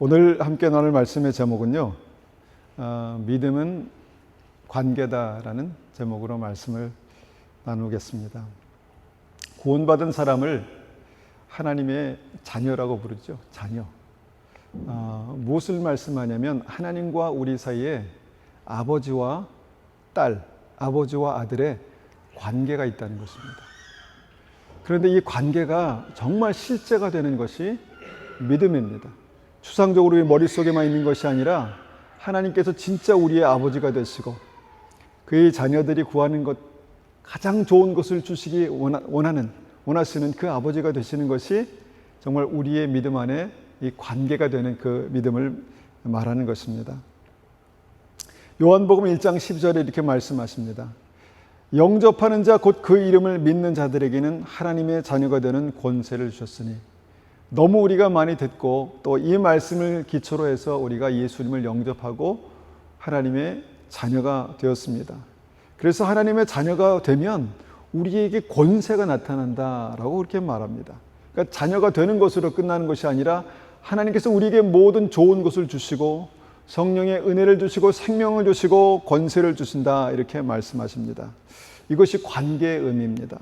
오늘 함께 나눌 말씀의 제목은요, 믿음은 관계다라는 제목으로 말씀을 나누겠습니다. 구원받은 사람을 하나님의 자녀라고 부르죠. 자녀. 무엇을 말씀하냐면 하나님과 우리 사이에 아버지와 딸, 아버지와 아들의 관계가 있다는 것입니다. 그런데 이 관계가 정말 실제가 되는 것이 믿음입니다. 추상적으로 우리 머릿속에만 있는 것이 아니라 하나님께서 진짜 우리의 아버지가 되시고 그의 자녀들이 구하는 것, 가장 좋은 것을 주시기 원하시는 그 아버지가 되시는 것이 정말 우리의 믿음 안에 이 관계가 되는 그 믿음을 말하는 것입니다. 요한복음 1장 12절에 이렇게 말씀하십니다. 영접하는 자 곧 그 이름을 믿는 자들에게는 하나님의 자녀가 되는 권세를 주셨으니. 너무 우리가 많이 듣고 또 이 말씀을 기초로 해서 우리가 예수님을 영접하고 하나님의 자녀가 되었습니다. 그래서 하나님의 자녀가 되면 우리에게 권세가 나타난다라고 그렇게 말합니다. 그러니까 자녀가 되는 것으로 끝나는 것이 아니라 하나님께서 우리에게 모든 좋은 것을 주시고 성령의 은혜를 주시고 생명을 주시고 권세를 주신다, 이렇게 말씀하십니다. 이것이 관계의 의미입니다.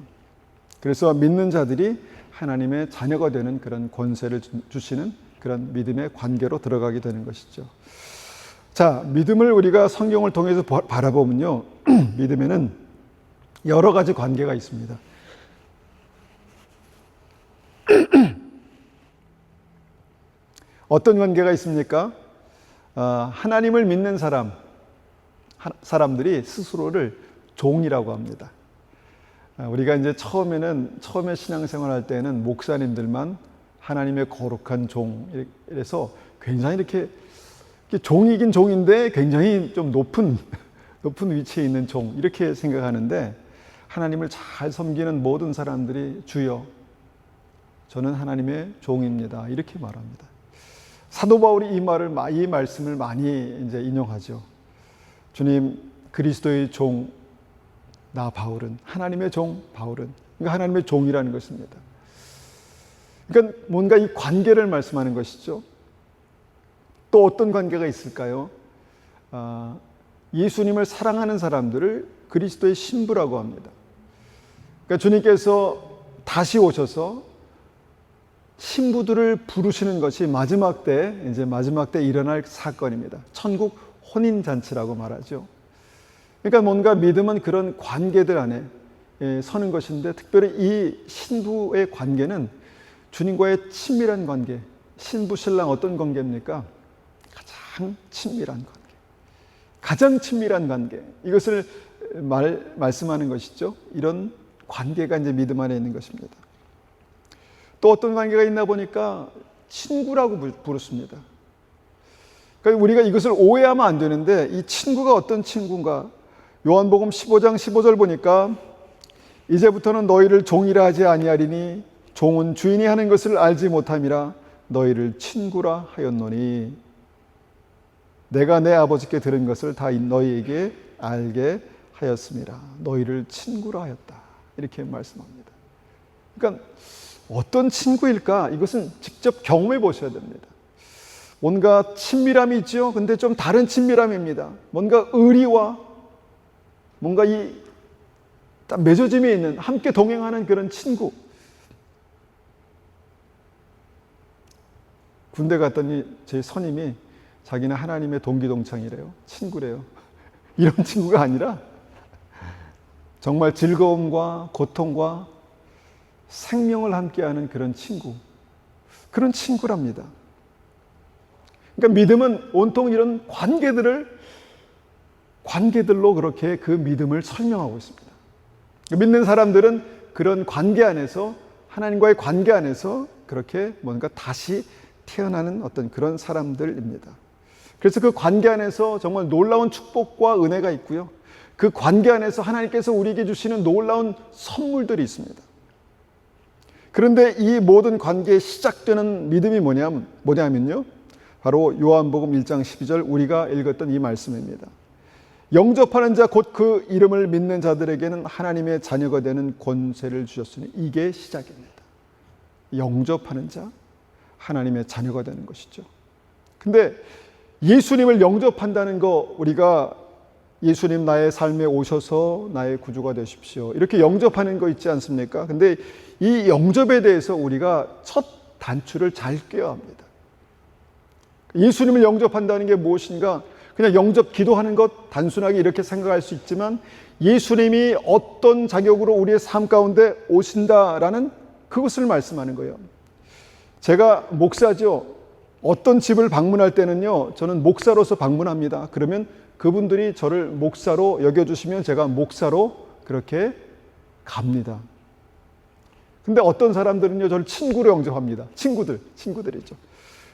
그래서 믿는 자들이 하나님의 자녀가 되는 그런 권세를 주시는 그런 믿음의 관계로 들어가게 되는 것이죠. 자, 믿음을 우리가 성경을 통해서 바라보면요, 믿음에는 여러 가지 관계가 있습니다. 어떤 관계가 있습니까? 하나님을 믿는 사람들이 스스로를 종이라고 합니다. 우리가 이제 처음에 신앙생활 할 때는 목사님들만 하나님의 거룩한 종, 이래서 굉장히 이렇게 종이긴 종인데 굉장히 좀 높은 위치에 있는 종, 이렇게 생각하는데, 하나님을 잘 섬기는 모든 사람들이 주여, 저는 하나님의 종입니다, 이렇게 말합니다. 사도 바울이 이 말씀을 많이 이제 인용하죠. 주님, 그리스도의 종 나 바울은, 하나님의 종 바울은, 그러니까 하나님의 종이라는 것입니다. 그러니까 뭔가 이 관계를 말씀하는 것이죠. 또 어떤 관계가 있을까요? 예수님을 사랑하는 사람들을 그리스도의 신부라고 합니다. 그러니까 주님께서 다시 오셔서 신부들을 부르시는 것이 마지막 때 일어날 사건입니다. 천국 혼인잔치라고 말하죠. 그러니까 뭔가 믿음은 그런 관계들 안에 서는 것인데, 특별히 이 신부의 관계는 주님과의 친밀한 관계. 신부 신랑 어떤 관계입니까? 가장 친밀한 관계, 가장 친밀한 관계, 이것을 말씀하는 것이죠. 이런 관계가 이제 믿음 안에 있는 것입니다. 또 어떤 관계가 있나 보니까 친구라고 부르습니다. 그러니까 우리가 이것을 오해하면 안 되는데, 이 친구가 어떤 친구인가? 요한복음 15장 15절 보니까 이제부터는 너희를 종이라 하지 아니하리니 종은 주인이 하는 것을 알지 못함이라 너희를 친구라 하였노니 내가 내 아버지께 들은 것을 다 너희에게 알게 하였음이라. 너희를 친구라 하였다, 이렇게 말씀합니다. 그러니까 어떤 친구일까? 이것은 직접 경험해 보셔야 됩니다. 뭔가 친밀함이 있죠. 근데 좀 다른 친밀함입니다. 뭔가 의리와 뭔가 이 맺어짐이 있는, 함께 동행하는 그런 친구. 군대 갔더니 제 선임이 자기는 하나님의 동기동창이래요. 친구래요. 이런 친구가 아니라 정말 즐거움과 고통과 생명을 함께하는 그런 친구, 그런 친구랍니다. 그러니까 믿음은 온통 이런 관계들로 그렇게 그 믿음을 설명하고 있습니다. 믿는 사람들은 그런 관계 안에서, 하나님과의 관계 안에서 그렇게 뭔가 다시 태어나는 어떤 그런 사람들입니다. 그래서 그 관계 안에서 정말 놀라운 축복과 은혜가 있고요, 그 관계 안에서 하나님께서 우리에게 주시는 놀라운 선물들이 있습니다. 그런데 이 모든 관계에 시작되는 믿음이 뭐냐면요, 바로 요한복음 1장 12절 우리가 읽었던 이 말씀입니다. 영접하는 자 곧 그 이름을 믿는 자들에게는 하나님의 자녀가 되는 권세를 주셨으니, 이게 시작입니다. 영접하는 자, 하나님의 자녀가 되는 것이죠. 근데 예수님을 영접한다는 거, 우리가 예수님 나의 삶에 오셔서 나의 구주가 되십시오, 이렇게 영접하는 거 있지 않습니까? 근데 이 영접에 대해서 우리가 첫 단추를 잘 꿰야 합니다. 예수님을 영접한다는 게 무엇인가? 그냥 영접 기도하는 것, 단순하게 이렇게 생각할 수 있지만 예수님이 어떤 자격으로 우리의 삶 가운데 오신다라는 그것을 말씀하는 거예요. 제가 목사죠. 어떤 집을 방문할 때는요, 저는 목사로서 방문합니다. 그러면 그분들이 저를 목사로 여겨주시면 제가 목사로 그렇게 갑니다. 근데 어떤 사람들은요, 저를 친구로 영접합니다. 친구들이죠.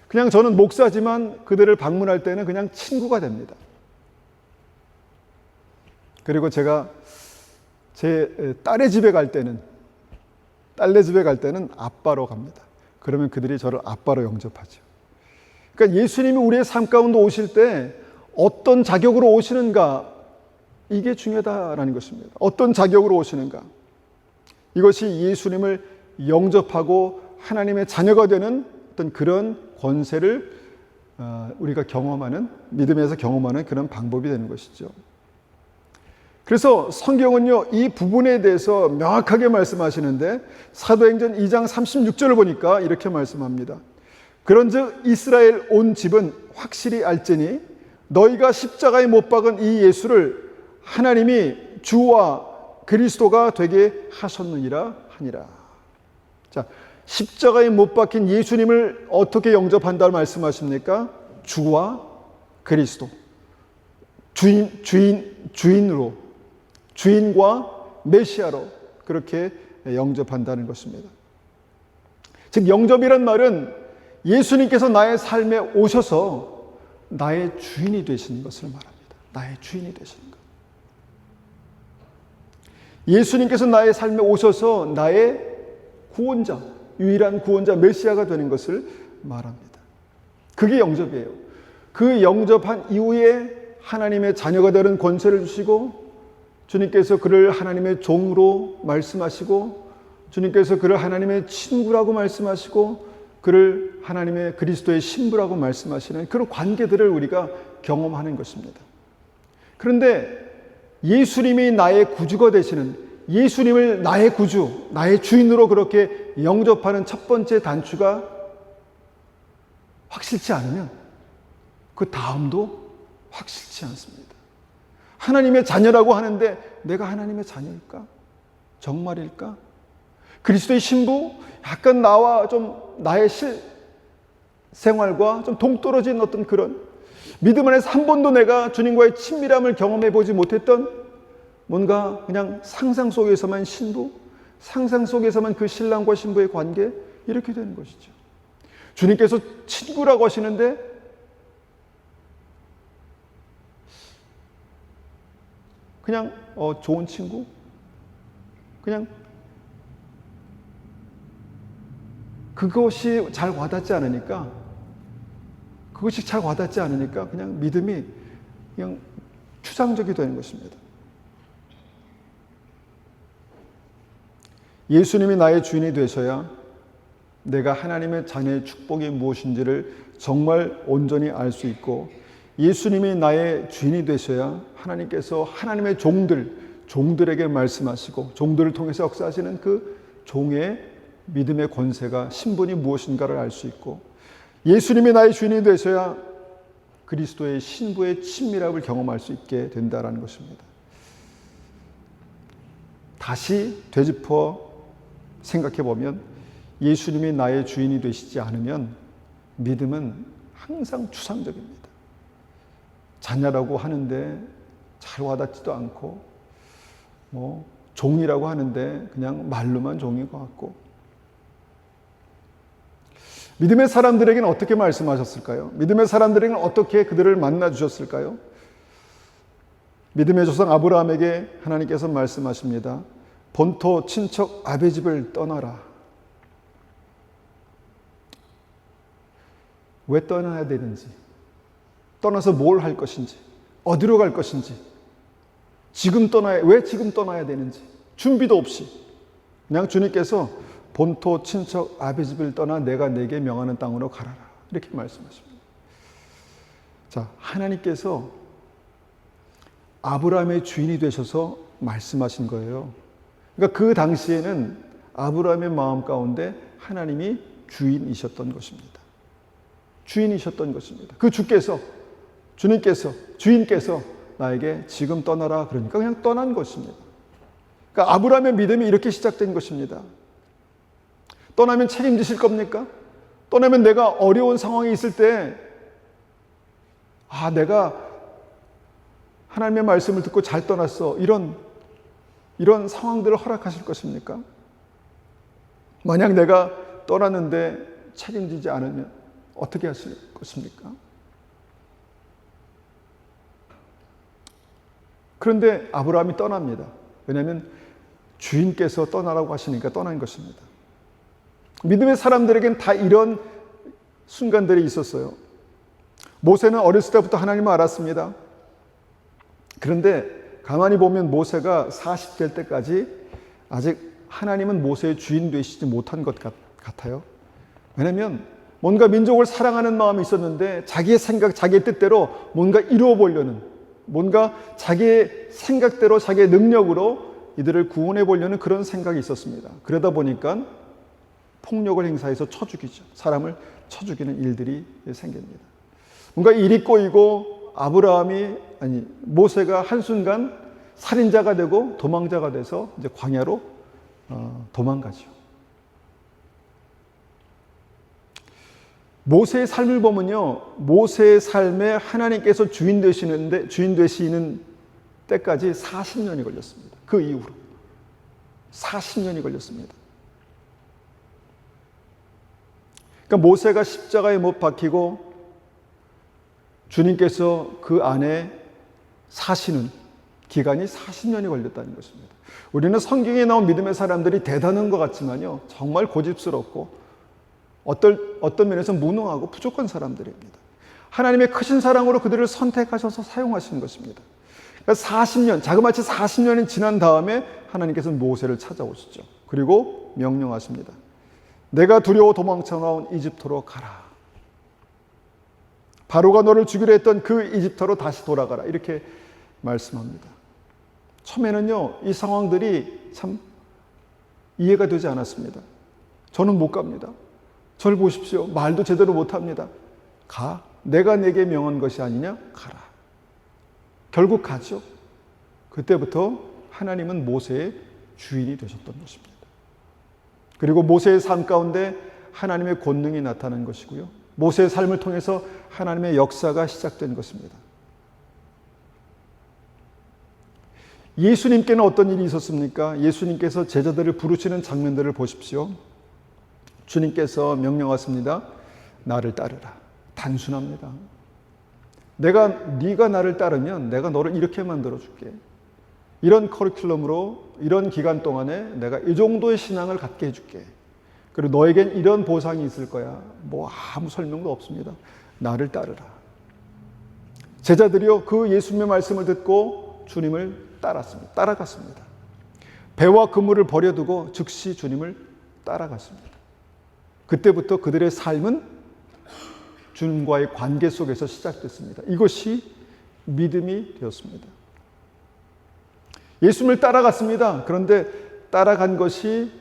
그냥 저는 목사지만 그들을 방문할 때는 그냥 친구가 됩니다. 그리고 제가 제 딸네 집에 갈 때는 아빠로 갑니다. 그러면 그들이 저를 아빠로 영접하죠. 그러니까 예수님이 우리의 삶 가운데 오실 때 어떤 자격으로 오시는가, 이게 중요하다라는 것입니다. 어떤 자격으로 오시는가. 이것이 예수님을 영접하고 하나님의 자녀가 되는 어떤 그런 권세를 우리가 경험하는, 믿음에서 경험하는 그런 방법이 되는 것이죠. 그래서 성경은요, 이 부분에 대해서 명확하게 말씀하시는데 사도행전 2장 36절을 보니까 이렇게 말씀합니다. 그런즉 이스라엘 온 집은 확실히 알지니 너희가 십자가에 못 박은 이 예수를 하나님이 주와 그리스도가 되게 하셨느니라 하니라. 자, 십자가에 못 박힌 예수님을 어떻게 영접한다 말씀하십니까? 주와 그리스도, 주인으로, 주인과 메시아로 그렇게 영접한다는 것입니다. 즉 영접이란 말은 예수님께서 나의 삶에 오셔서 나의 주인이 되시는 것을 말합니다. 나의 주인이 되시는 것. 예수님께서 나의 삶에 오셔서 나의 구원자, 유일한 구원자 메시아가 되는 것을 말합니다. 그게 영접이에요. 그 영접한 이후에 하나님의 자녀가 되는 권세를 주시고, 주님께서 그를 하나님의 종으로 말씀하시고, 주님께서 그를 하나님의 친구라고 말씀하시고, 그를 하나님의 그리스도의 신부라고 말씀하시는 그런 관계들을 우리가 경험하는 것입니다. 그런데 예수님이 나의 구주가 되시는, 예수님을 나의 구주, 나의 주인으로 그렇게 영접하는 첫 번째 단추가 확실치 않으면 그 다음도 확실치 않습니다. 하나님의 자녀라고 하는데 내가 하나님의 자녀일까? 정말일까? 그리스도의 신부? 약간 나와 좀 나의 생활과 좀 동떨어진 어떤 그런 믿음 안에서 한 번도 내가 주님과의 친밀함을 경험해 보지 못했던 뭔가 그냥 상상 속에서만 신부, 상상 속에서만 그 신랑과 신부의 관계, 이렇게 되는 것이죠. 주님께서 친구라고 하시는데 그냥 좋은 친구? 그냥 그것이 잘 와닿지 않으니까 그냥 믿음이 그냥 추상적이 되는 것입니다. 예수님이 나의 주인이 되셔야 내가 하나님의 자녀의 축복이 무엇인지를 정말 온전히 알 수 있고, 예수님이 나의 주인이 되셔야 하나님께서 하나님의 종들에게 말씀하시고 종들을 통해서 역사하시는 그 종의 믿음의 권세가, 신분이 무엇인가를 알 수 있고, 예수님이 나의 주인이 되셔야 그리스도의 신부의 친밀함을 경험할 수 있게 된다는 것입니다. 다시 되짚어 생각해 보면 예수님이 나의 주인이 되시지 않으면 믿음은 항상 추상적입니다. 자녀라고 하는데 잘 와닿지도 않고, 종이라고 하는데 그냥 말로만 종인 것 같고. 믿음의 사람들에게는 어떻게 말씀하셨을까요? 믿음의 사람들에게는 어떻게 그들을 만나 주셨을까요? 믿음의 조상 아브라함에게 하나님께서 말씀하십니다. 본토 친척 아베 집을 떠나라. 왜 떠나야 되는지, 떠나서 뭘 할 것인지, 어디로 갈 것인지, 왜 지금 떠나야 되는지 준비도 없이 그냥 주님께서 본토 친척 아베 집을 떠나 내가 내게 명하는 땅으로 가라라, 이렇게 말씀하십니다. 자, 하나님께서 아브라함의 주인이 되셔서 말씀하신 거예요. 그러니까 그 당시에는 아브라함의 마음 가운데 하나님이 주인이셨던 것입니다. 주인이셨던 것입니다. 그 주님께서 나에게 지금 떠나라 그러니까 그냥 떠난 것입니다. 그러니까 아브라함의 믿음이 이렇게 시작된 것입니다. 떠나면 책임지실 겁니까? 떠나면 내가 어려운 상황에 있을 때 내가 하나님의 말씀을 듣고 잘 떠났어. 이런 상황들을 허락하실 것입니까? 만약 내가 떠났는데 책임지지 않으면 어떻게 하실 것입니까? 그런데 아브라함이 떠납니다. 왜냐하면 주인께서 떠나라고 하시니까 떠난 것입니다. 믿음의 사람들에겐 다 이런 순간들이 있었어요. 모세는 어렸을 때부터 하나님을 알았습니다. 그런데 가만히 보면 모세가 40될 때까지 아직 하나님은 모세의 주인 되시지 못한 것 같아요. 왜냐하면 뭔가 민족을 사랑하는 마음이 있었는데 자기의 생각, 자기의 뜻대로 뭔가 이루어 보려는, 뭔가 자기의 생각대로 자기의 능력으로 이들을 구원해 보려는 그런 생각이 있었습니다. 그러다 보니까 폭력을 행사해서 쳐 죽이죠. 사람을 쳐 죽이는 일들이 생깁니다. 뭔가 일이 꼬이고 모세가 한순간 살인자가 되고 도망자가 돼서 이제 광야로 도망가죠. 모세의 삶을 보면요, 모세의 삶에 하나님께서 주인 되시는 때까지 40년이 걸렸습니다. 그 이후로 40년이 걸렸습니다. 그러니까 모세가 십자가에 못 박히고 주님께서 그 안에 사시는 기간이 40년이 걸렸다는 것입니다. 우리는 성경에 나온 믿음의 사람들이 대단한 것 같지만요, 정말 고집스럽고 어떤 면에서 무능하고 부족한 사람들입니다. 하나님의 크신 사랑으로 그들을 선택하셔서 사용하신 것입니다. 그러니까 40년, 자그마치 40년이 지난 다음에 하나님께서는 모세를 찾아오시죠. 그리고 명령하십니다. 내가 두려워 도망쳐 나온 이집트로 가라. 바로가 너를 죽이려 했던 그 이집트로 다시 돌아가라. 이렇게 말씀합니다. 처음에는요, 이 상황들이 참 이해가 되지 않았습니다. 저는 못 갑니다. 저를 보십시오. 말도 제대로 못합니다. 가. 내가 내게 명한 것이 아니냐? 가라. 결국 가죠. 그때부터 하나님은 모세의 주인이 되셨던 것입니다. 그리고 모세의 삶 가운데 하나님의 권능이 나타난 것이고요. 모세의 삶을 통해서 하나님의 역사가 시작된 것입니다. 예수님께는 어떤 일이 있었습니까? 예수님께서 제자들을 부르시는 장면들을 보십시오. 주님께서 명령하십니다. 나를 따르라. 단순합니다. 네가 나를 따르면 내가 너를 이렇게 만들어줄게. 이런 커리큘럼으로 이런 기간 동안에 내가 이 정도의 신앙을 갖게 해줄게. 그리고 너에겐 이런 보상이 있을 거야. 아무 설명도 없습니다. 나를 따르라. 제자들이요, 그 예수님의 말씀을 듣고 주님을 따라갔습니다. 배와 그물을 버려두고 즉시 주님을 따라갔습니다. 그때부터 그들의 삶은 주님과의 관계 속에서 시작됐습니다. 이것이 믿음이 되었습니다. 예수님을 따라갔습니다. 그런데 따라간 것이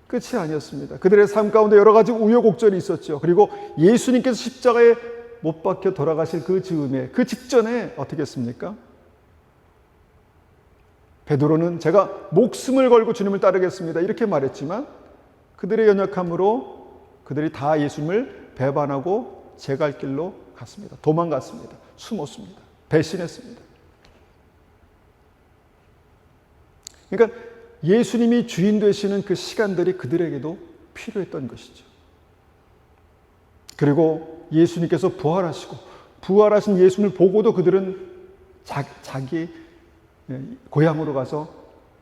끝이 아니었습니다. 그들의 삶 가운데 여러 가지 우여곡절이 있었죠. 그리고 예수님께서 십자가에 못 박혀 돌아가실 그 즈음에, 그 직전에 어떻게 했습니까? 베드로는 제가 목숨을 걸고 주님을 따르겠습니다. 이렇게 말했지만 그들의 연약함으로 그들이 다 예수님을 배반하고 제 갈 길로 갔습니다. 도망갔습니다. 숨었습니다. 배신했습니다. 그러니까 예수님이 주인 되시는 그 시간들이 그들에게도 필요했던 것이죠. 그리고 예수님께서 부활하신 예수님을 보고도 그들은 자기 고향으로 가서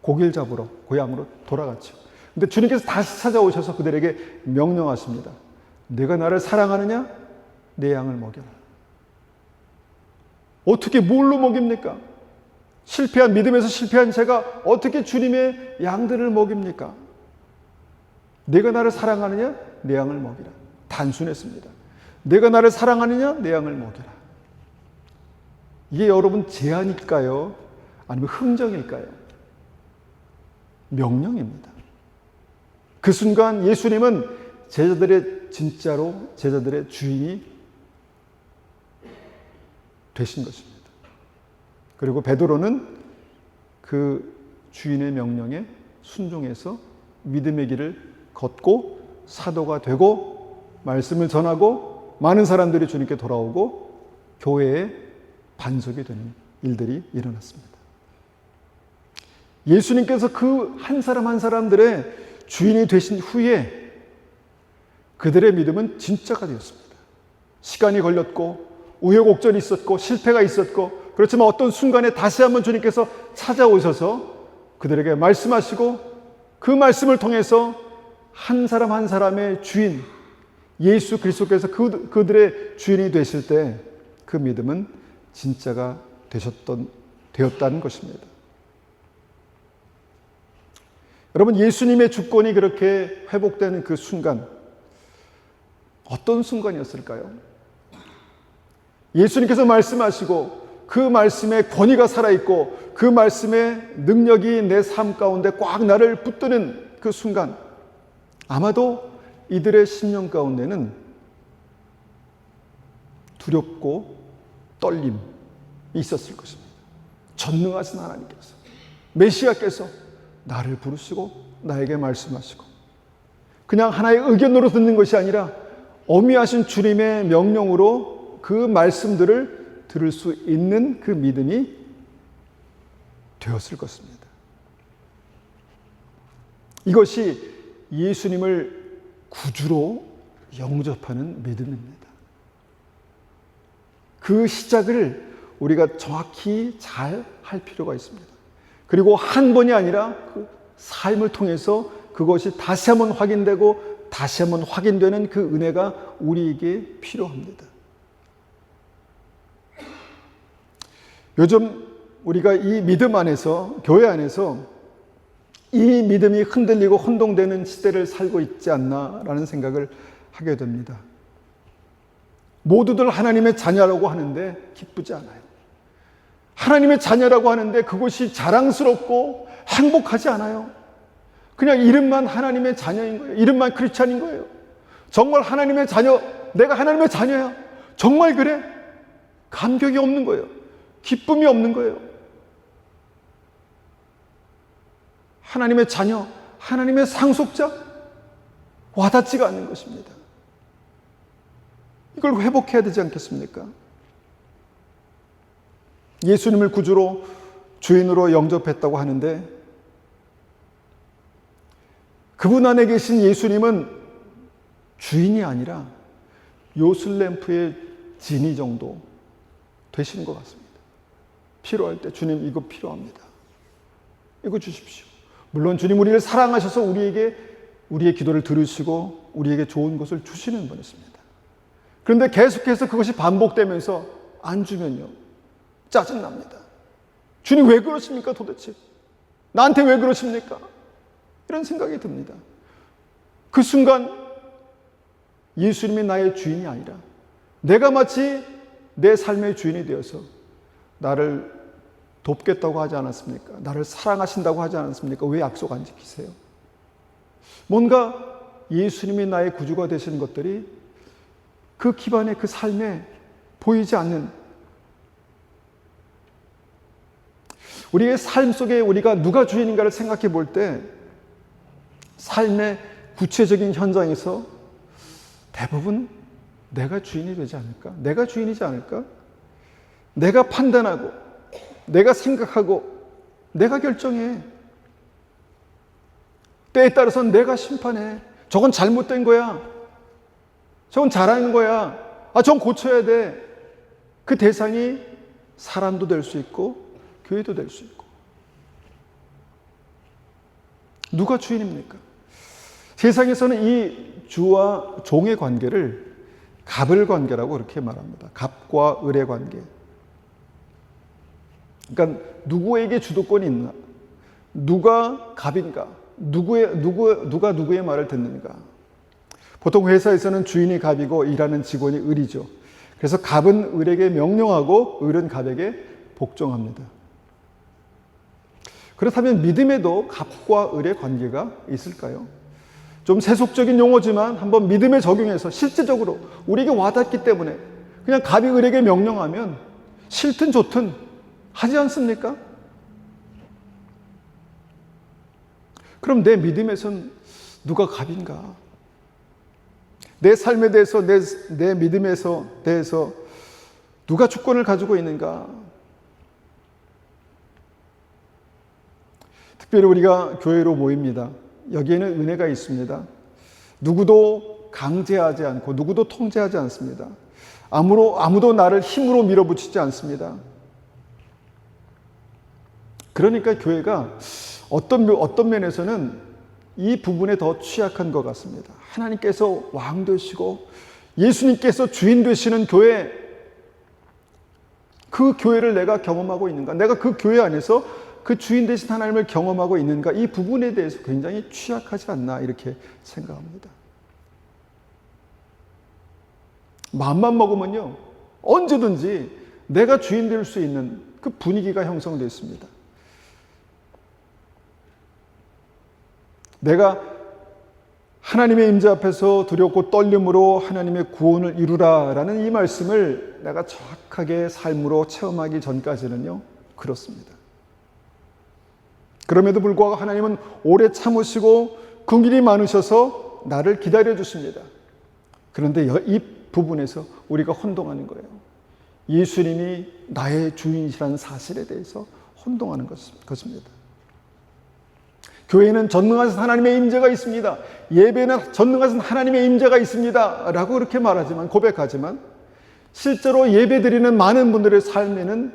고기를 잡으러 고향으로 돌아갔죠. 근데 주님께서 다시 찾아오셔서 그들에게 명령하십니다. 네가 나를 사랑하느냐? 내 양을 먹여라. 어떻게 뭘로 먹입니까? 믿음에서 실패한 제가 어떻게 주님의 양들을 먹입니까? 네가 나를 사랑하느냐? 내 양을 먹이라. 단순했습니다. 네가 나를 사랑하느냐? 내 양을 먹이라. 이게 여러분 제안일까요? 아니면 흥정일까요? 명령입니다. 그 순간 예수님은 진짜로 제자들의 주인이 되신 것입니다. 그리고 베드로는 그 주인의 명령에 순종해서 믿음의 길을 걷고 사도가 되고 말씀을 전하고 많은 사람들이 주님께 돌아오고 교회의 반석이 되는 일들이 일어났습니다. 예수님께서 그 한 사람 한 사람들의 주인이 되신 후에 그들의 믿음은 진짜가 되었습니다. 시간이 걸렸고 우여곡절이 있었고 실패가 있었고 그렇지만 어떤 순간에 다시 한번 주님께서 찾아오셔서 그들에게 말씀하시고 그 말씀을 통해서 한 사람 한 사람의 주인 예수 그리스도께서 그들의 주인이 되실 때 그 믿음은 진짜가 되었다는 것입니다. 여러분, 예수님의 주권이 그렇게 회복되는 그 순간, 어떤 순간이었을까요? 예수님께서 말씀하시고 그 말씀에 권위가 살아있고 그 말씀의 능력이 내 삶 가운데 꽉 나를 붙드는 그 순간, 아마도 이들의 심령 가운데는 두렵고 떨림이 있었을 것입니다. 전능하신 하나님께서, 메시아께서 나를 부르시고 나에게 말씀하시고 그냥 하나의 의견으로 듣는 것이 아니라 어미하신 주님의 명령으로 그 말씀들을 들을 수 있는 그 믿음이 되었을 것입니다. 이것이 예수님을 구주로 영접하는 믿음입니다. 그 시작을 우리가 정확히 잘 할 필요가 있습니다. 그리고 한 번이 아니라 그 삶을 통해서 그것이 다시 한번 확인되고 다시 한번 확인되는 그 은혜가 우리에게 필요합니다. 요즘 우리가 이 믿음 안에서, 교회 안에서 이 믿음이 흔들리고 혼동되는 시대를 살고 있지 않나라는 생각을 하게 됩니다. 모두들 하나님의 자녀라고 하는데 기쁘지 않아요. 하나님의 자녀라고 하는데 그것이 자랑스럽고 행복하지 않아요. 그냥 이름만 하나님의 자녀인 거예요. 이름만 크리스찬인 거예요. 정말 하나님의 자녀, 내가 하나님의 자녀야. 정말 그래? 감격이 없는 거예요. 기쁨이 없는 거예요. 하나님의 자녀, 하나님의 상속자, 와닿지가 않는 것입니다. 이걸 회복해야 되지 않겠습니까? 예수님을 구주로, 주인으로 영접했다고 하는데 그분 안에 계신 예수님은 주인이 아니라 요술램프의 지니 정도 되시는 것 같습니다. 필요할 때 주님 이거 필요합니다. 이거 주십시오. 물론 주님 우리를 사랑하셔서 우리의 기도를 들으시고 우리에게 좋은 것을 주시는 분이십니다. 그런데 계속해서 그것이 반복되면서 안 주면요, 짜증납니다. 주님 왜 그러십니까 도대체? 나한테 왜 그러십니까? 이런 생각이 듭니다. 그 순간 예수님이 나의 주인이 아니라 내가 마치 내 삶의 주인이 되어서 나를 돕겠다고 하지 않았습니까? 나를 사랑하신다고 하지 않았습니까? 왜 약속 안 지키세요? 뭔가 예수님이 나의 구주가 되시는 것들이 그 기반의 그 삶에 보이지 않는, 우리의 삶 속에 우리가 누가 주인인가를 생각해 볼 때 삶의 구체적인 현장에서 대부분 내가 주인이 되지 않을까? 내가 주인이지 않을까? 내가 판단하고 내가 생각하고 내가 결정해. 때에 따라서는 내가 심판해. 저건 잘못된 거야. 저건 잘하는 거야. 저건 고쳐야 돼. 그 대상이 사람도 될 수 있고 교회도 될 수 있고. 누가 주인입니까? 세상에서는 이 주와 종의 관계를 갑을 관계라고 그렇게 말합니다. 갑과 을의 관계. 그러니까 누구에게 주도권이 있나? 누가 갑인가? 누가 누구의 말을 듣는가? 보통 회사에서는 주인이 갑이고 일하는 직원이 을이죠. 그래서 갑은 을에게 명령하고 을은 갑에게 복종합니다. 그렇다면 믿음에도 갑과 을의 관계가 있을까요? 좀 세속적인 용어지만 한번 믿음에 적용해서 실제적으로 우리에게 와닿기 때문에 그냥 갑이 을에게 명령하면 싫든 좋든 하지 않습니까? 그럼 내 믿음에선 누가 갑인가? 내 삶에 대해서, 내 믿음에 대해서 누가 주권을 가지고 있는가? 특별히 우리가 교회로 모입니다. 여기에는 은혜가 있습니다. 누구도 강제하지 않고 누구도 통제하지 않습니다. 아무도 나를 힘으로 밀어붙이지 않습니다. 그러니까 교회가 어떤 면에서는 이 부분에 더 취약한 것 같습니다. 하나님께서 왕 되시고 예수님께서 주인 되시는 교회, 그 교회를 내가 경험하고 있는가? 내가 그 교회 안에서 그 주인 되신 하나님을 경험하고 있는가? 이 부분에 대해서 굉장히 취약하지 않나 이렇게 생각합니다. 마음만 먹으면요, 언제든지 내가 주인 될 수 있는 그 분위기가 형성되어 있습니다. 내가 하나님의 임재 앞에서 두렵고 떨림으로 하나님의 구원을 이루라라는 이 말씀을 내가 정확하게 삶으로 체험하기 전까지는요, 그렇습니다. 그럼에도 불구하고 하나님은 오래 참으시고 긍휼이 많으셔서 나를 기다려 주십니다. 그런데 이 부분에서 우리가 혼동하는 거예요. 예수님이 나의 주인이라는 사실에 대해서 혼동하는 것입니다. 교회는 전능하신 하나님의 임재가 있습니다. 예배는 전능하신 하나님의 임재가 있습니다. 라고 그렇게 말하지만, 고백하지만 실제로 예배드리는 많은 분들의 삶에는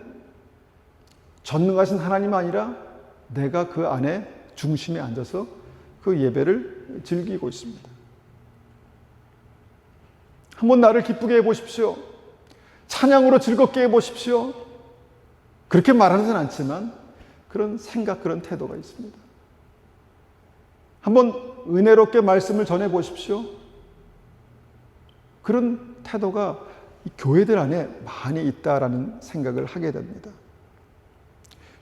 전능하신 하나님 아니라 내가 그 안에 중심에 앉아서 그 예배를 즐기고 있습니다. 한번 나를 기쁘게 해보십시오. 찬양으로 즐겁게 해보십시오. 그렇게 말하지는 않지만 그런 생각, 그런 태도가 있습니다. 한번 은혜롭게 말씀을 전해보십시오. 그런 태도가 이 교회들 안에 많이 있다라는 생각을 하게 됩니다.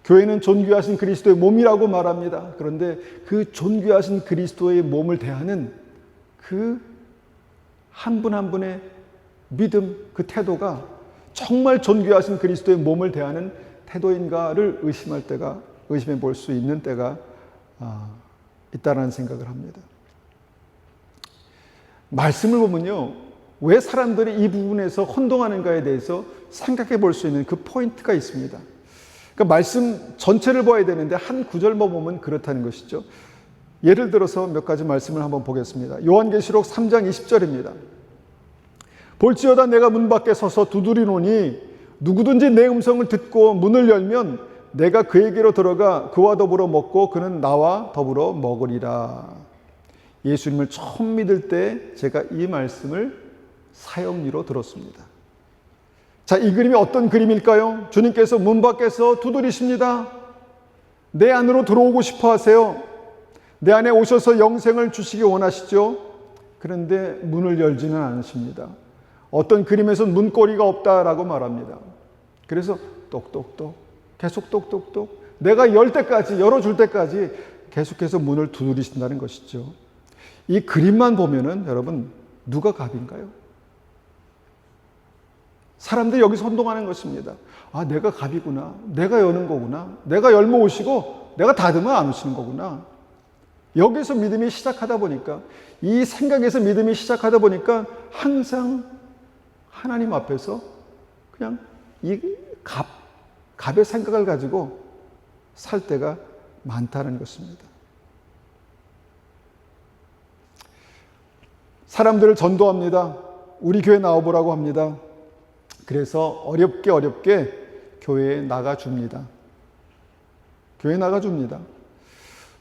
교회는 존귀하신 그리스도의 몸이라고 말합니다. 그런데 그 존귀하신 그리스도의 몸을 대하는 그 한 분 한 분의 믿음, 그 태도가 정말 존귀하신 그리스도의 몸을 대하는 태도인가를 의심해 볼 수 있는 때가 있다라는 생각을 합니다. 말씀을 보면요, 왜 사람들이 이 부분에서 혼동하는가에 대해서 생각해 볼 수 있는 그 포인트가 있습니다. 그러니까 말씀 전체를 봐야 되는데 한 구절만 보면 그렇다는 것이죠. 예를 들어서 몇 가지 말씀을 한번 보겠습니다. 요한계시록 3장 20절입니다. 볼지어다 내가 문 밖에 서서 두드리노니 누구든지 내 음성을 듣고 문을 열면 내가 그에게로 들어가 그와 더불어 먹고 그는 나와 더불어 먹으리라. 예수님을 처음 믿을 때 제가 이 말씀을 사형리로 들었습니다. 자, 이 그림이 어떤 그림일까요? 주님께서 문 밖에서 두드리십니다. 내 안으로 들어오고 싶어 하세요. 내 안에 오셔서 영생을 주시기 원하시죠? 그런데 문을 열지는 않으십니다. 어떤 그림에서는 문고리가 없다라고 말합니다. 그래서 똑똑똑, 계속 똑똑똑, 내가 열어줄 때까지 계속해서 문을 두드리신다는 것이죠. 이 그림만 보면은 여러분, 누가 갑인가요? 사람들이 여기서 혼동하는 것입니다. 아, 내가 갑이구나. 내가 여는 거구나. 내가 열면 오시고 내가 닫으면 안 오시는 거구나. 여기서 믿음이 시작하다 보니까, 이 생각에서 믿음이 시작하다 보니까 항상 하나님 앞에서 그냥 이 갑의 생각을 가지고 살 때가 많다는 것입니다. 사람들을 전도합니다. 우리 교회 나와보라고 합니다. 그래서 어렵게 교회에 나가줍니다. 교회에 나가줍니다.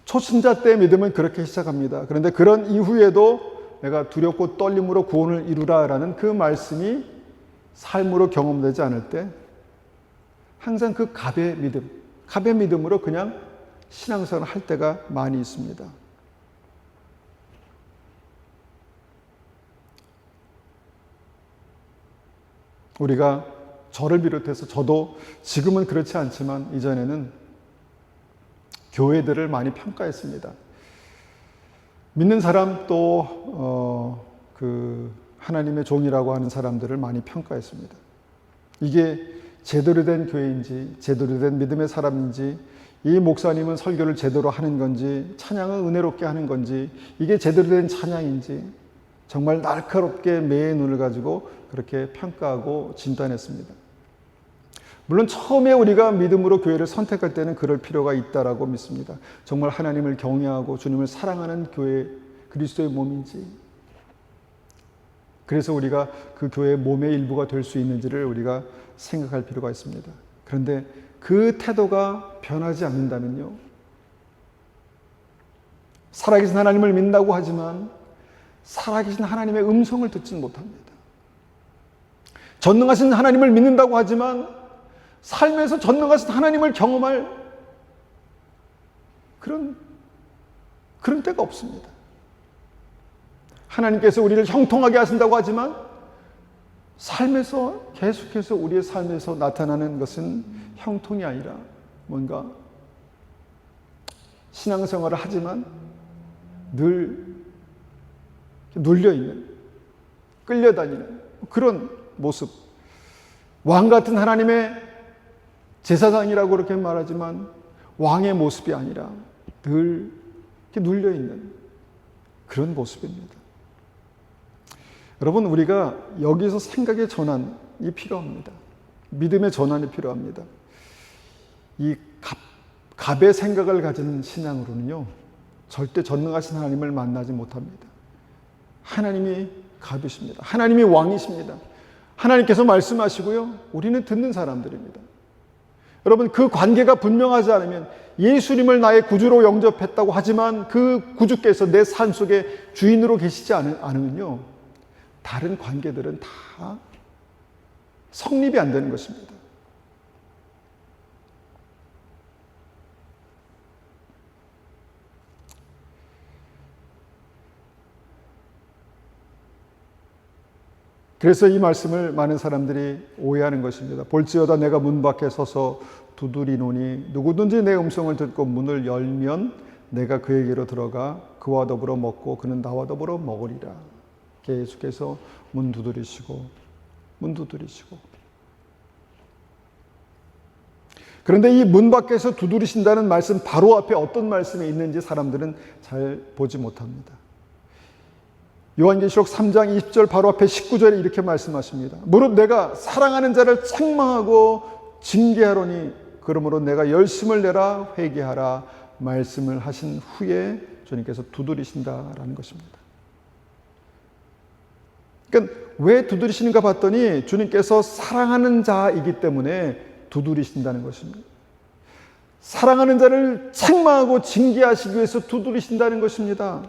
초신자 때 믿음은 그렇게 시작합니다. 그런데 그런 이후에도 내가 두렵고 떨림으로 구원을 이루라라는 그 말씀이 삶으로 경험되지 않을 때 항상 그 갑의 믿음으로 그냥 신앙생활을 할 때가 많이 있습니다. 우리가 저를 비롯해서 저도 지금은 그렇지 않지만 이전에는 교회들을 많이 평가했습니다. 믿는 사람 또 하나님의 종이라고 하는 사람들을 많이 평가했습니다. 이게 제대로 된 교회인지 제대로 된 믿음의 사람인지, 이 목사님은 설교를 제대로 하는 건지, 찬양을 은혜롭게 하는 건지, 이게 제대로 된 찬양인지 정말 날카롭게 매의 눈을 가지고 그렇게 평가하고 진단했습니다. 물론 처음에 우리가 믿음으로 교회를 선택할 때는 그럴 필요가 있다라고 믿습니다. 정말 하나님을 경외하고 주님을 사랑하는 교회, 그리스도의 몸인지, 그래서 우리가 그 교회의 몸의 일부가 될 수 있는지를 우리가 생각할 필요가 있습니다. 그런데 그 태도가 변하지 않는다면요, 살아계신 하나님을 믿는다고 하지만 살아계신 하나님의 음성을 듣지는 못합니다. 전능하신 하나님을 믿는다고 하지만 삶에서 전능하신 하나님을 경험할 그런 때가 없습니다. 하나님께서 우리를 형통하게 하신다고 하지만 삶에서 계속해서 우리의 삶에서 나타나는 것은 형통이 아니라 뭔가 신앙생활을 하지만 늘 눌려있는, 끌려다니는 그런 모습. 왕 같은 하나님의 제사장이라고 그렇게 말하지만 왕의 모습이 아니라 늘 이렇게 눌려있는 그런 모습입니다. 여러분, 우리가 여기서 생각의 전환이 필요합니다. 믿음의 전환이 필요합니다. 이 갑의 생각을 가진 신앙으로는요, 절대 전능하신 하나님을 만나지 못합니다. 하나님이 갑이십니다. 하나님이 왕이십니다. 하나님께서 말씀하시고요, 우리는 듣는 사람들입니다. 여러분, 그 관계가 분명하지 않으면, 예수님을 나의 구주로 영접했다고 하지만 그 구주께서 내 삶 속에 주인으로 계시지 않으면요, 다른 관계들은 다 성립이 안 되는 것입니다. 그래서 이 말씀을 많은 사람들이 오해하는 것입니다. 볼지어다 내가 문 밖에 서서 두드리노니 누구든지 내 음성을 듣고 문을 열면 내가 그에게로 들어가 그와 더불어 먹고 그는 나와 더불어 먹으리라. 계속해서 문 두드리시고. 그런데 이 문 밖에서 두드리신다는 말씀 바로 앞에 어떤 말씀이 있는지 사람들은 잘 보지 못합니다. 요한계시록 3장 20절 바로 앞에 19절에 이렇게 말씀하십니다. 무릇 내가 사랑하는 자를 책망하고 징계하노니 그러므로 내가 열심을 내라 회개하라 말씀을 하신 후에 주님께서 두드리신다라는 것입니다. 그러니까 왜 두드리시는가 봤더니 주님께서 사랑하는 자이기 때문에 두드리신다는 것입니다. 사랑하는 자를 책망하고 징계하시기 위해서 두드리신다는 것입니다.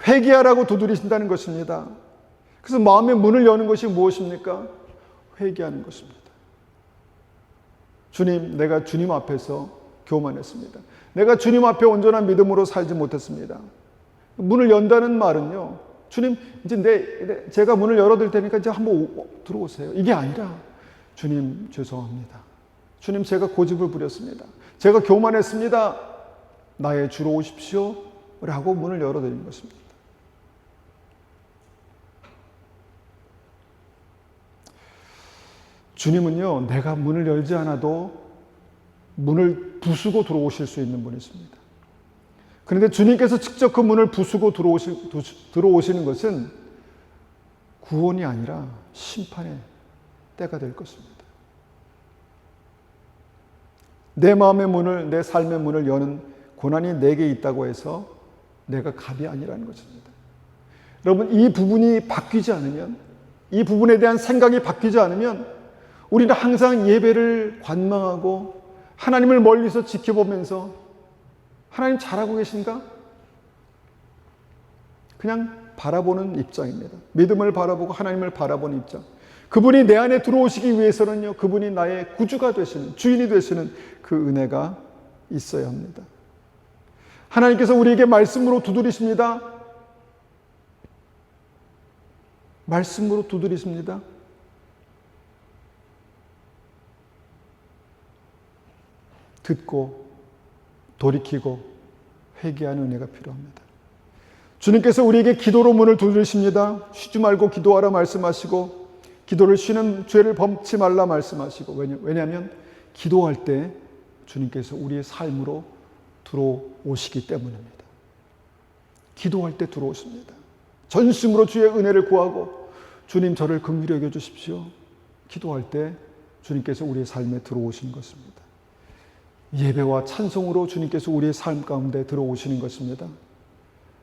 회개하라고 두드리신다는 것입니다. 그래서 마음의 문을 여는 것이 무엇입니까? 회개하는 것입니다. 주님, 내가 주님 앞에서 교만했습니다. 내가 주님 앞에 온전한 믿음으로 살지 못했습니다. 문을 연다는 말은요, 주님, 이제 제가 문을 열어드릴 테니까 이제 한번 들어오세요. 이게 아니라, 주님, 죄송합니다. 주님, 제가 고집을 부렸습니다. 제가 교만했습니다. 나의 주로 오십시오. 라고 문을 열어드리는 것입니다. 주님은요, 내가 문을 열지 않아도 문을 부수고 들어오실 수 있는 분이십니다. 그런데 주님께서 직접 그 문을 부수고 들어오시는 것은 구원이 아니라 심판의 때가 될 것입니다. 내 마음의 문을, 내 삶의 문을 여는 고난이 내게 있다고 해서 내가 갑이 아니라는 것입니다. 여러분, 이 부분이 바뀌지 않으면, 이 부분에 대한 생각이 바뀌지 않으면 우리는 항상 예배를 관망하고 하나님을 멀리서 지켜보면서 하나님 잘하고 계신가? 그냥 바라보는 입장입니다. 믿음을 바라보고 하나님을 바라보는 입장. 그분이 내 안에 들어오시기 위해서는요, 그분이 나의 구주가 되시는, 주인이 되시는 그 은혜가 있어야 합니다. 하나님께서 우리에게 말씀으로 두드리십니다. 말씀으로 두드리십니다. 듣고 돌이키고 회개하는 은혜가 필요합니다. 주님께서 우리에게 기도로 문을 두드리십니다. 쉬지 말고 기도하라 말씀하시고, 기도를 쉬는 죄를 범치 말라 말씀하시고, 왜냐하면 기도할 때 주님께서 우리의 삶으로 들어오시기 때문입니다. 기도할 때 들어오십니다. 전심으로 주의 은혜를 구하고, 주님 저를 긍휼히 여겨 주십시오. 기도할 때 주님께서 우리의 삶에 들어오시는 것입니다. 예배와 찬송으로 주님께서 우리의 삶 가운데 들어오시는 것입니다.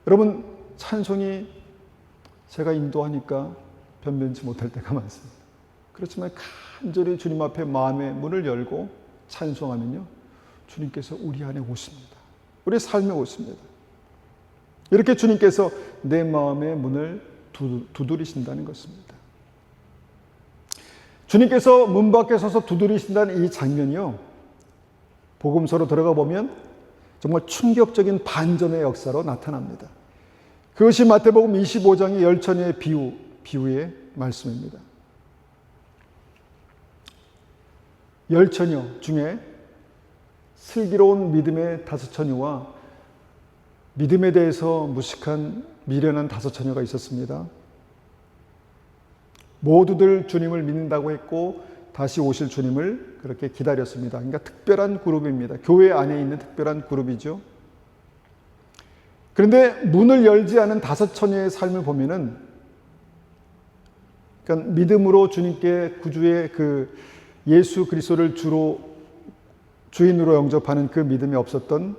여러분, 찬송이 제가 인도하니까 변변치 못할 때가 많습니다. 그렇지만 간절히 주님 앞에 마음의 문을 열고 찬송하면요, 주님께서 우리 안에 오십니다. 우리 삶에 오십니다. 이렇게 주님께서 내 마음의 문을 두드리신다는 것입니다. 주님께서 문 밖에 서서 두드리신다는 이 장면이요, 복음서로 들어가 보면 정말 충격적인 반전의 역사로 나타납니다. 그것이 마태복음 25장의 열처녀의 비유의 말씀입니다. 열처녀 중에 슬기로운 믿음의 다섯 처녀와 믿음에 대해서 무식한 미련한 다섯 처녀가 있었습니다. 모두들 주님을 믿는다고 했고 다시 오실 주님을 그렇게 기다렸습니다. 그러니까 특별한 그룹입니다. 교회 안에 있는 특별한 그룹이죠. 그런데 문을 열지 않은 다섯 처녀의 삶을 보면은, 그러니까 믿음으로 주님께 구주의 그 예수 그리스도를 주인으로 영접하는 그 믿음이 없었던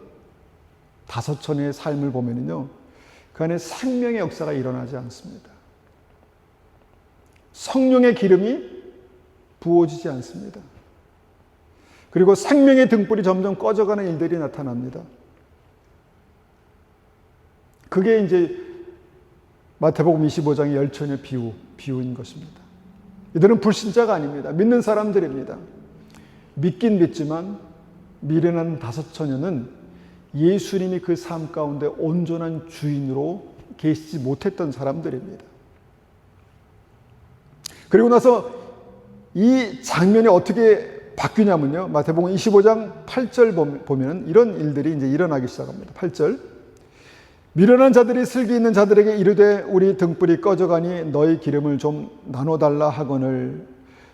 다섯 처녀의 삶을 보면은요, 그 안에 생명의 역사가 일어나지 않습니다. 성령의 기름이 부어지지 않습니다. 그리고 생명의 등불이 점점 꺼져가는 일들이 나타납니다. 그게 이제 마태복음 25장의 열처녀 비유인 것입니다. 이들은 불신자가 아닙니다. 믿는 사람들입니다. 믿긴 믿지만 미련한 다섯 처녀는 예수님이 그 삶 가운데 온전한 주인으로 계시지 못했던 사람들입니다. 그리고 나서 이 장면이 어떻게 바뀌냐면요, 마태복음 25장 8절 보면 이런 일들이 이제 일어나기 시작합니다. 8절. 미련한 자들이 슬기 있는 자들에게 이르되 우리 등불이 꺼져가니 너희 기름을 좀 나눠달라 하거늘,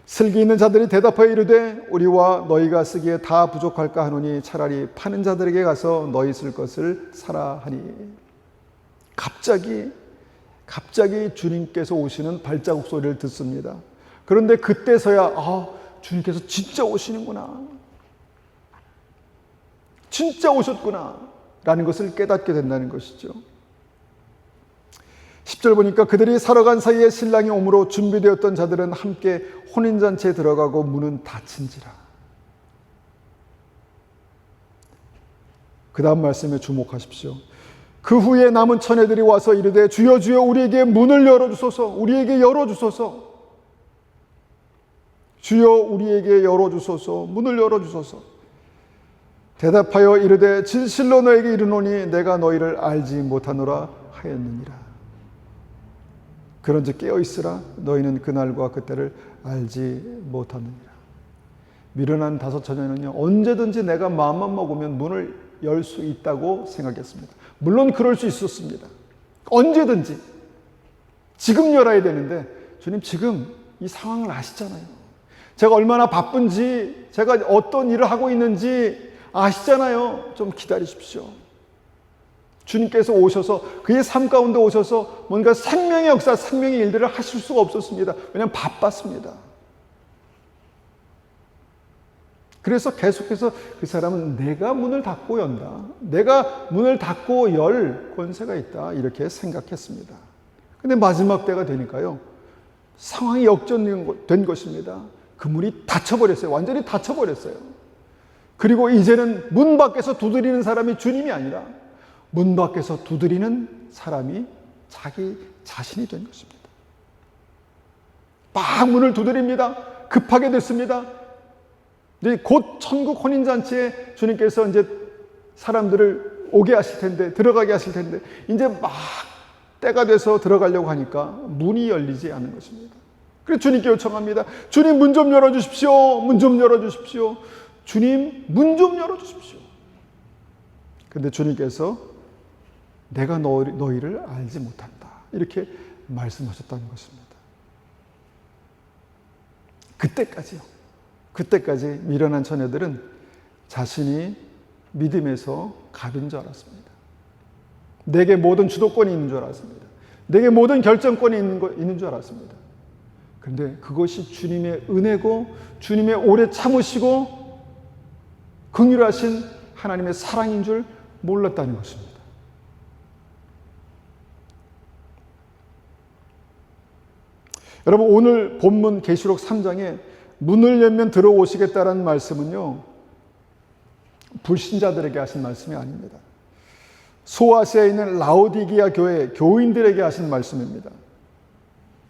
슬기 있는 자들이 대답하여 이르되 우리와 너희가 쓰기에 다 부족할까 하노니 차라리 파는 자들에게 가서 너희 쓸 것을 사라 하니. 갑자기 주님께서 오시는 발자국 소리를 듣습니다. 그런데 그때서야 주님께서 진짜 오시는구나, 진짜 오셨구나 라는 것을 깨닫게 된다는 것이죠. 10절 보니까 그들이 살아간 사이에 신랑이 오므로 준비되었던 자들은 함께 혼인잔치에 들어가고 문은 닫힌지라. 그 다음 말씀에 주목하십시오. 그 후에 남은 처녀들이 와서 이르되 주여 주여 우리에게 문을 열어주소서, 우리에게 열어주소서, 주여 우리에게 열어주소서, 문을 열어주소서. 대답하여 이르되 진실로 너에게 이르노니 내가 너희를 알지 못하노라 하였느니라. 그런즉 깨어있으라, 너희는 그날과 그때를 알지 못하느니라. 미련한 다섯 처녀는요, 언제든지 내가 마음만 먹으면 문을 열 수 있다고 생각했습니다. 물론 그럴 수 있었습니다. 언제든지. 지금 열어야 되는데 주님 지금 이 상황을 아시잖아요. 제가 얼마나 바쁜지, 제가 어떤 일을 하고 있는지 아시잖아요. 좀 기다리십시오. 주님께서 오셔서 그의 삶 가운데 오셔서 뭔가 생명의 역사, 생명의 일들을 하실 수가 없었습니다. 왜냐하면 바빴습니다. 그래서 계속해서 그 사람은 내가 문을 닫고 연다, 내가 문을 닫고 열 권세가 있다, 이렇게 생각했습니다. 근데 마지막 때가 되니까요, 상황이 역전된 것입니다. 그 문이 닫혀버렸어요. 완전히 닫혀버렸어요. 그리고 이제는 문 밖에서 두드리는 사람이 주님이 아니라 문 밖에서 두드리는 사람이 자기 자신이 된 것입니다. 막 문을 두드립니다. 급하게 됐습니다. 이제 곧 천국 혼인잔치에 주님께서 이제 사람들을 오게 하실 텐데, 들어가게 하실 텐데, 이제 막 때가 돼서 들어가려고 하니까 문이 열리지 않는 것입니다. 그래서 주님께 요청합니다. 주님 문 좀 열어주십시오. 문 좀 열어주십시오. 주님, 문 좀 열어주십시오. 근데 주님께서 내가 너희를 알지 못한다, 이렇게 말씀하셨다는 것입니다. 그때까지 미련한 처녀들은 자신이 믿음에서 갑인 줄 알았습니다. 내게 모든 주도권이 있는 줄 알았습니다. 내게 모든 결정권이 있는 줄 알았습니다. 그런데 그것이 주님의 은혜고 주님의 오래 참으시고 긍휼하신 하나님의 사랑인 줄 몰랐다는 것입니다. 여러분, 오늘 본문 계시록 3장에 문을 열면 들어오시겠다라는 말씀은요, 불신자들에게 하신 말씀이 아닙니다. 소아시아에 있는 라오디게아 교회 교인들에게 하신 말씀입니다.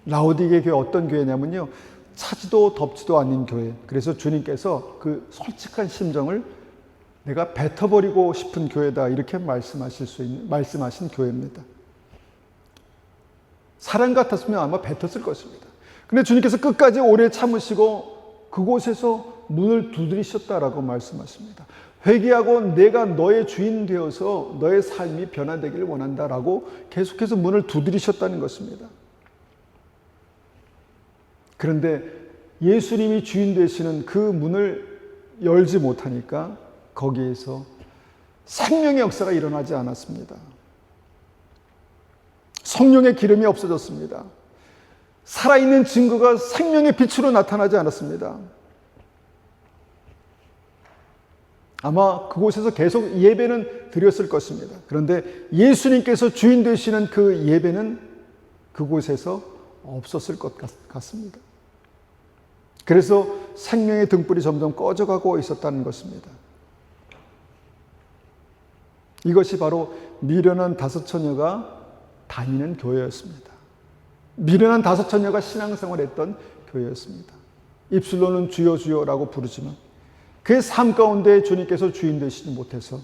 라오디게아 교회 어떤 교회냐면요, 차지도 덥지도 않는 교회. 그래서 주님께서 그 솔직한 심정을 내가 뱉어버리고 싶은 교회다, 이렇게 말씀하신 교회입니다. 사람 같았으면 아마 뱉었을 것입니다. 근데 주님께서 끝까지 오래 참으시고 그곳에서 문을 두드리셨다라고 말씀하십니다. 회개하고 내가 너의 주인 되어서 너의 삶이 변화되기를 원한다라고 계속해서 문을 두드리셨다는 것입니다. 그런데 예수님이 주인 되시는 그 문을 열지 못하니까 거기에서 생명의 역사가 일어나지 않았습니다. 성령의 기름이 없어졌습니다. 살아있는 증거가 생명의 빛으로 나타나지 않았습니다. 아마 그곳에서 계속 예배는 드렸을 것입니다. 그런데 예수님께서 주인 되시는 그 예배는 그곳에서 없었을 것 같습니다. 그래서 생명의 등불이 점점 꺼져가고 있었다는 것입니다. 이것이 바로 미련한 다섯 처녀가 다니는 교회였습니다. 미련한 다섯 처녀가 신앙생활을 했던 교회였습니다. 입술로는 주여 주여라고 부르지만 그 삶 가운데 주님께서 주인 되시지 못해서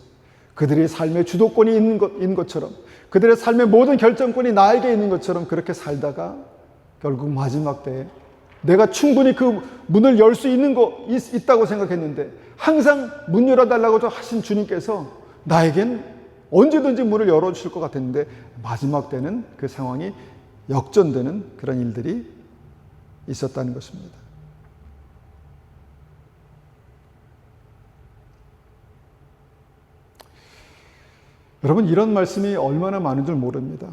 그들의 삶의 주도권이 있는 것처럼, 그들의 삶의 모든 결정권이 나에게 있는 것처럼 그렇게 살다가 결국 마지막 때에 내가 충분히 그 문을 열 수 있다고 생각했는데 항상 문 열어달라고 하신 주님께서 나에겐 언제든지 문을 열어주실 것 같았는데 마지막 때는 그 상황이 역전되는 그런 일들이 있었다는 것입니다. 여러분, 이런 말씀이 얼마나 많은 줄 모릅니다.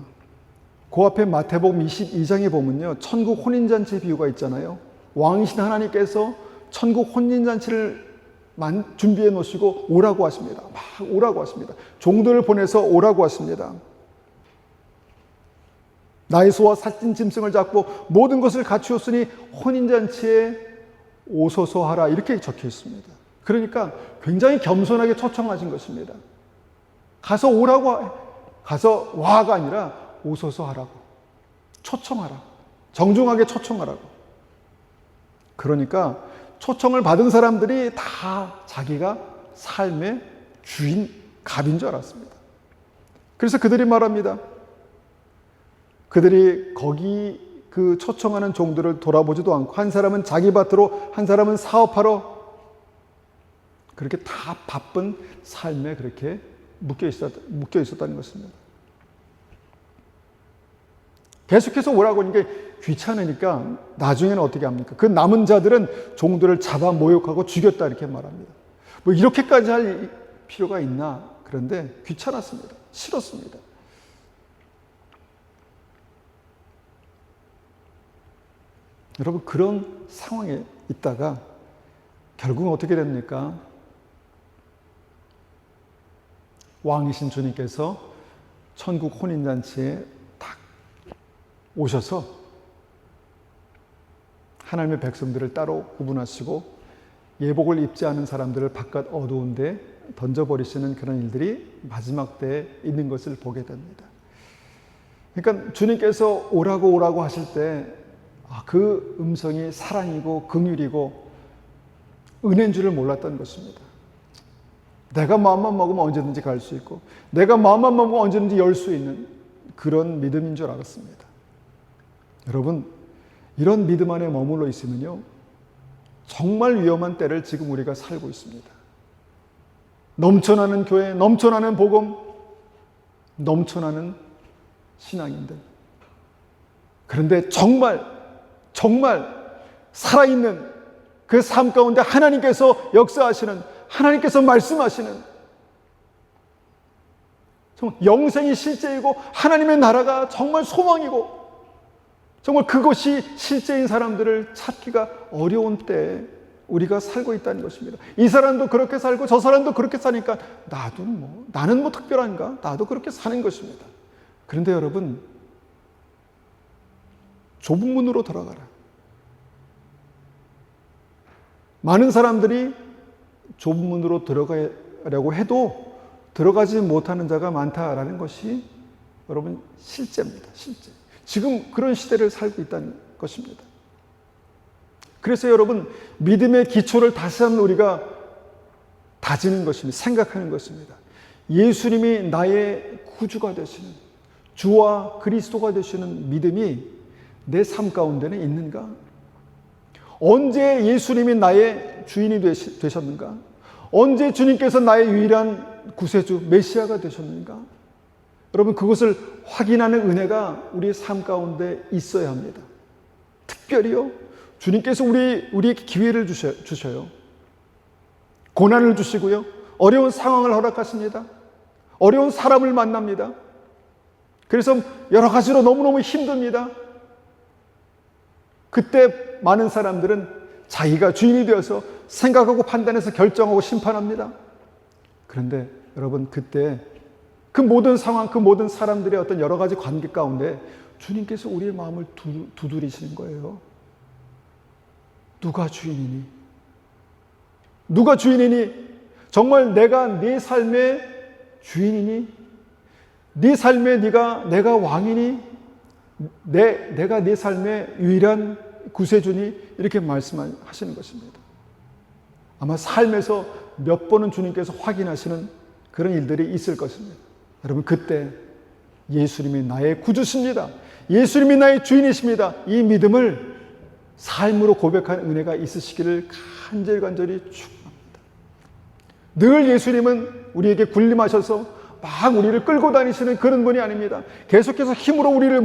그 앞에 마태복음 22장에 보면요, 천국 혼인잔치 비유가 있잖아요. 왕이신 하나님께서 천국 혼인잔치를 준비해 놓으시고 오라고 하십니다. 막 오라고 하십니다. 종들을 보내서 오라고 하십니다. 나의 소와 살찐 짐승을 잡고 모든 것을 갖추었으니 혼인잔치에 오소서 하라, 이렇게 적혀 있습니다. 그러니까 굉장히 겸손하게 초청하신 것입니다. 가서 오라고, 가서 와가 아니라 오소서 하라고, 초청하라, 정중하게 초청하라고. 그러니까 초청을 받은 사람들이 다 자기가 삶의 주인, 갑인 줄 알았습니다. 그래서 그들이 말합니다. 그들이 거기 그 초청하는 종들을 돌아보지도 않고 한 사람은 자기 밭으로, 한 사람은 사업하러, 그렇게 다 바쁜 삶에 그렇게 묶여 있었다는 것입니다. 계속해서 오라고 하니까 귀찮으니까 나중에는 어떻게 합니까? 그 남은 자들은 종들을 잡아 모욕하고 죽였다, 이렇게 말합니다. 뭐 이렇게까지 할 필요가 있나? 그런데 귀찮았습니다. 싫었습니다. 여러분, 그런 상황에 있다가 결국은 어떻게 됩니까? 왕이신 주님께서 천국 혼인잔치에 딱 오셔서 하나님의 백성들을 따로 구분하시고 예복을 입지 않은 사람들을 바깥 어두운 데 던져버리시는 그런 일들이 마지막 때에 있는 것을 보게 됩니다. 그러니까 주님께서 오라고 하실 때 그 음성이 사랑이고 긍휼이고 은혜인 줄을 몰랐던 것입니다. 내가 마음만 먹으면 언제든지 갈 수 있고 내가 마음만 먹으면 언제든지 열 수 있는 그런 믿음인 줄 알았습니다. 여러분, 이런 믿음 안에 머물러 있으면요, 정말 위험한 때를 지금 우리가 살고 있습니다. 넘쳐나는 교회, 넘쳐나는 복음, 넘쳐나는 신앙인들. 그런데 정말 살아있는 그 삶 가운데 하나님께서 역사하시는, 하나님께서 말씀하시는, 정말 영생이 실제이고 하나님의 나라가 정말 소망이고 정말 그것이 실제인 사람들을 찾기가 어려운 때에 우리가 살고 있다는 것입니다. 이 사람도 그렇게 살고 저 사람도 그렇게 사니까 나는 특별한가? 나도 그렇게 사는 것입니다. 그런데 여러분, 좁은 문으로 들어가라. 많은 사람들이 좁은 문으로 들어가려고 해도 들어가지 못하는 자가 많다라는 것이 여러분 실제입니다. 실제. 지금 그런 시대를 살고 있다는 것입니다. 그래서 여러분, 믿음의 기초를 다시 한번 우리가 다지는 것입니다. 생각하는 것입니다. 예수님이 나의 구주가 되시는, 주와 그리스도가 되시는 믿음이 내 삶 가운데는 있는가? 언제 예수님이 나의 주인이 되셨는가? 언제 주님께서 나의 유일한 구세주, 메시아가 되셨는가? 여러분, 그것을 확인하는 은혜가 우리의 삶 가운데 있어야 합니다. 특별히요, 주님께서 우리에게 기회를 주셔요. 고난을 주시고요, 어려운 상황을 허락하십니다. 어려운 사람을 만납니다. 그래서 여러 가지로 너무너무 힘듭니다. 그때 많은 사람들은 자기가 주인이 되어서 생각하고 판단해서 결정하고 심판합니다. 그런데 여러분, 그때 그 모든 상황, 그 모든 사람들의 어떤 여러 가지 관계 가운데 주님께서 우리의 마음을 두드리시는 거예요. 누가 주인이니? 누가 주인이니? 정말 내가 네 삶의 주인이니? 네 삶에 내가 왕이니? 내가 네 삶의 유일한 구세주니? 이렇게 말씀하시는 것입니다. 아마 삶에서 몇 번은 주님께서 확인하시는 그런 일들이 있을 것입니다. 여러분, 그때 예수님이 나의 구주십니다. 예수님이 나의 주인이십니다. 이 믿음을 삶으로 고백하는 은혜가 있으시기를 간절히 축원합니다. 늘 예수님은 우리에게 군림하셔서 막 우리를 끌고 다니시는 그런 분이 아닙니다. 계속해서 힘으로 우리를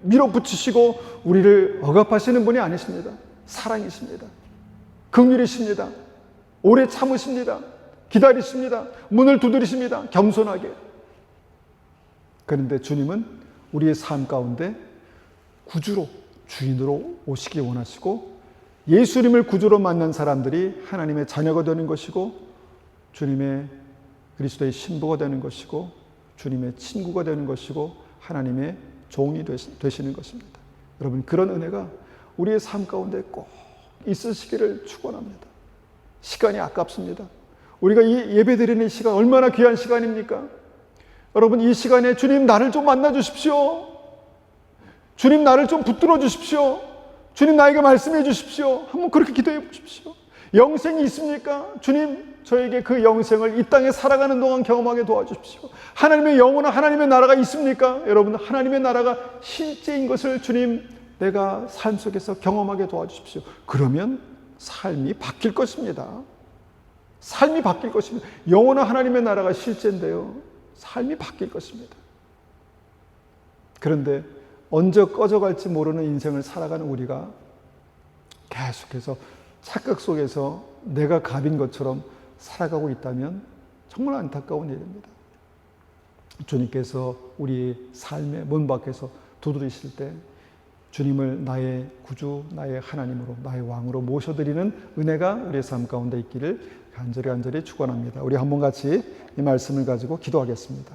밀어붙이시고 우리를 억압하시는 분이 아니십니다. 사랑이십니다. 긍휼이십니다. 오래 참으십니다. 기다리십니다. 문을 두드리십니다. 겸손하게. 그런데 주님은 우리의 삶 가운데 구주로, 주인으로 오시기 원하시고, 예수님을 구주로 만난 사람들이 하나님의 자녀가 되는 것이고, 주님의 그리스도의 신부가 되는 것이고, 주님의 친구가 되는 것이고, 하나님의 종이 되시는 것입니다. 여러분, 그런 은혜가 우리의 삶 가운데 꼭 있으시기를 축원합니다. 시간이 아깝습니다. 우리가 이 예배드리는 시간 얼마나 귀한 시간입니까? 여러분, 이 시간에 주님 나를 좀 만나 주십시오. 주님 나를 좀 붙들어 주십시오. 주님 나에게 말씀해 주십시오. 한번 그렇게 기도해 보십시오. 영생이 있습니까? 주님, 저에게 그 영생을 이 땅에 살아가는 동안 경험하게 도와주십시오. 하나님의 영원한 하나님의 나라가 있습니까? 여러분, 하나님의 나라가 실제인 것을 주님, 내가 삶 속에서 경험하게 도와주십시오. 그러면 삶이 바뀔 것입니다. 삶이 바뀔 것입니다. 영원한 하나님의 나라가 실제인데요, 삶이 바뀔 것입니다. 그런데 언제 꺼져갈지 모르는 인생을 살아가는 우리가 계속해서 착각 속에서 내가 갑인 것처럼 살아가고 있다면 정말 안타까운 일입니다. 주님께서 우리 삶의 문 밖에서 두드리실 때 주님을 나의 구주, 나의 하나님으로, 나의 왕으로 모셔드리는 은혜가 우리의 삶 가운데 있기를 간절히 축원합니다. 우리 한번 같이 이 말씀을 가지고 기도하겠습니다.